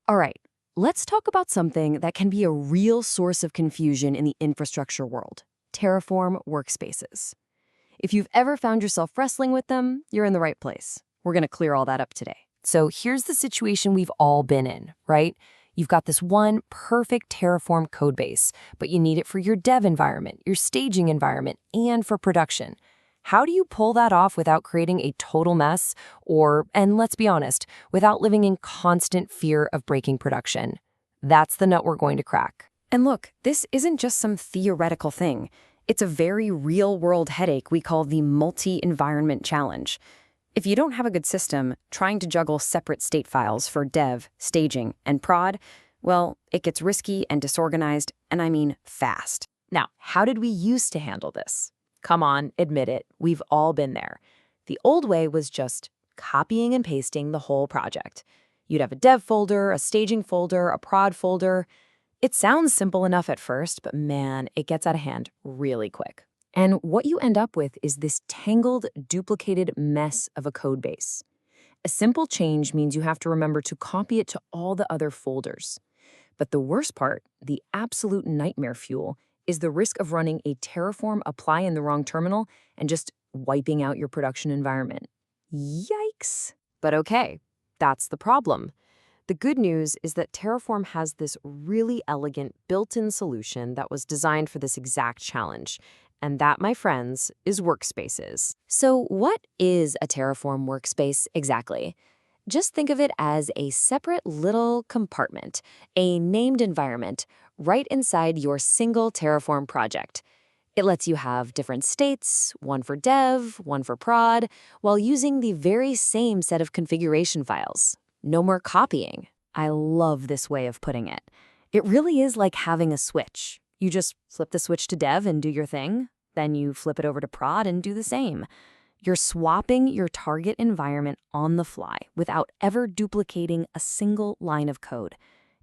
All right, let's talk about something that can be a real source of confusion in the infrastructure world: Terraform Workspaces. If you've ever found yourself wrestling with them, you're in the right place. We're going to clear all that up today. So here's the situation we've all been in, right? You've got this one perfect Terraform codebase, but you need it for your dev environment, your staging environment, and for production. How do you pull that off without creating a total mess or, and let's be honest, without living in constant fear of breaking production? That's the nut we're going to crack. And look, this isn't just some theoretical thing. It's a very real-world headache we call the multi-environment challenge. If you don't have a good system, trying to juggle separate state files for dev, staging, and prod, well, it gets risky and disorganized, and I mean fast. Now, how did we used to handle this? Come on, admit it, we've all been there. The old way was just copying and pasting the whole project. You'd have a dev folder, a staging folder, a prod folder. It sounds simple enough at first, but man, it gets out of hand really quick. And what you end up with is this tangled, duplicated mess of a code base. A simple change means you have to remember to copy it to all the other folders. But the worst part, the absolute nightmare fuel, is the risk of running a Terraform apply in the wrong terminal and just wiping out your production environment. Yikes! But okay, that's the problem. The good news is that Terraform has this really elegant built-in solution that was designed for this exact challenge. And that, my friends, is Workspaces. So what is a Terraform workspace exactly? Just think of it as a separate little compartment, a named environment, right inside your single Terraform project. It lets you have different states, one for dev, one for prod, while using the very same set of configuration files. No more copying. I love this way of putting it. It really is like having a switch. You just flip the switch to dev and do your thing, then you flip it over to prod and do the same. You're swapping your target environment on the fly without ever duplicating a single line of code.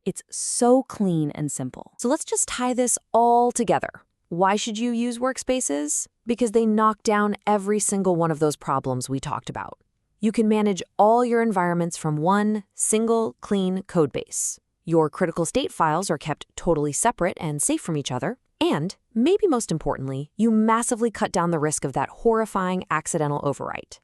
It's so clean and simple. So let's just tie this all together. Why should you use Workspaces? Because they knock down every single one of those problems we talked about. You can manage all your environments from one single, clean code base. Your critical state files are kept totally separate and safe from each other. And, maybe most importantly, you massively cut down the risk of that horrifying accidental overwrite.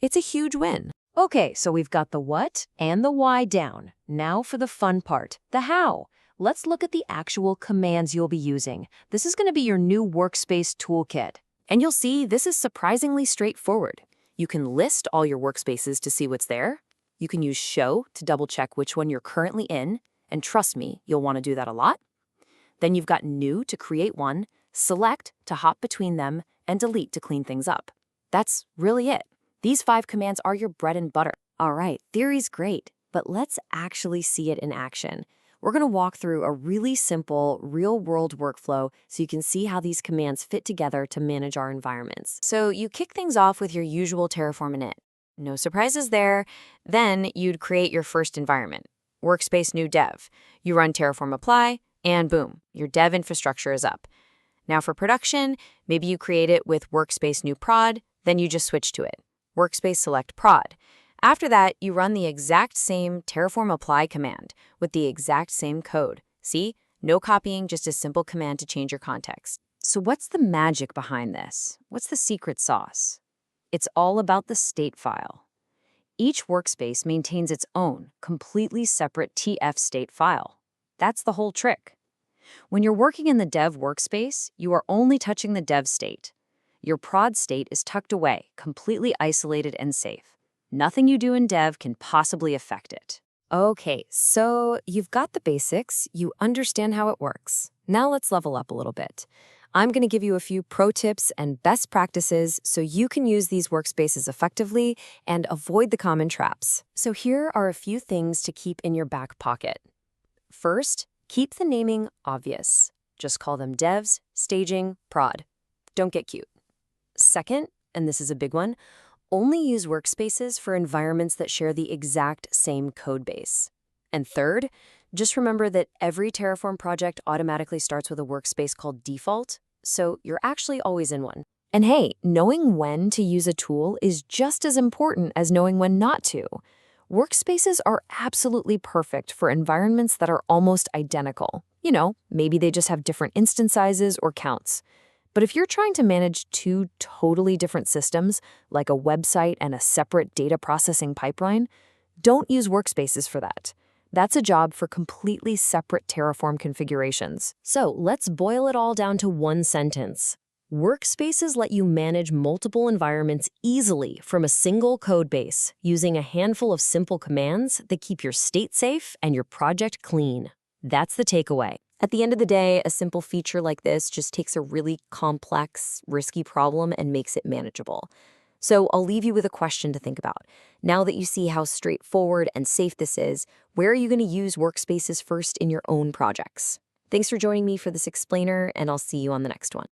It's a huge win. Okay, so we've got the what and the why down. Now for the fun part, the how. Let's look at the actual commands you'll be using. This is going to be your new Workspace toolkit. And you'll see this is surprisingly straightforward. You can list all your workspaces to see what's there. You can use show to double-check which one you're currently in. And trust me, you'll want to do that a lot. Then you've got new to create one, select to hop between them, and delete to clean things up. That's really it. These 5 commands are your bread and butter. All right, theory's great, but let's actually see it in action. We're going to walk through a really simple, real-world workflow so you can see how these commands fit together to manage our environments. So you kick things off with your usual Terraform init. No surprises there. Then you'd create your first environment, Workspace new dev. You run Terraform apply, and boom, your dev infrastructure is up. Now for production, maybe you create it with Workspace new prod, then you just switch to it. Workspace select prod. After that, you run the exact same Terraform apply command with the exact same code. See? No copying, just a simple command to change your context. So what's the magic behind this? What's the secret sauce? It's all about the state file. Each workspace maintains its own, completely separate TF state file. That's the whole trick. When you're working in the dev workspace, you are only touching the dev state. Your prod state is tucked away, completely isolated and safe. Nothing you do in dev can possibly affect it. Okay, so you've got the basics, you understand how it works. Now let's level up a little bit. I'm going to give you a few pro tips and best practices so you can use these workspaces effectively and avoid the common traps. So here are a few things to keep in your back pocket. First, keep the naming obvious. Just call them devs, staging, prod. Don't get cute. Second, and this is a big one, only use workspaces for environments that share the exact same code base. And third, just remember that every Terraform project automatically starts with a workspace called default, so you're actually always in one. And hey, knowing when to use a tool is just as important as knowing when not to. Workspaces are absolutely perfect for environments that are almost identical. Maybe they just have different instance sizes or counts. But if you're trying to manage two totally different systems, like a website and a separate data processing pipeline, don't use Workspaces for that. That's a job for completely separate Terraform configurations. So let's boil it all down to one sentence. Workspaces let you manage multiple environments easily from a single code base using a handful of simple commands that keep your state safe and your project clean. That's the takeaway. At the end of the day, a simple feature like this just takes a really complex, risky problem and makes it manageable. So I'll leave you with a question to think about. Now that you see how straightforward and safe this is, where are you going to use Workspaces first in your own projects? Thanks for joining me for this explainer, and I'll see you on the next one.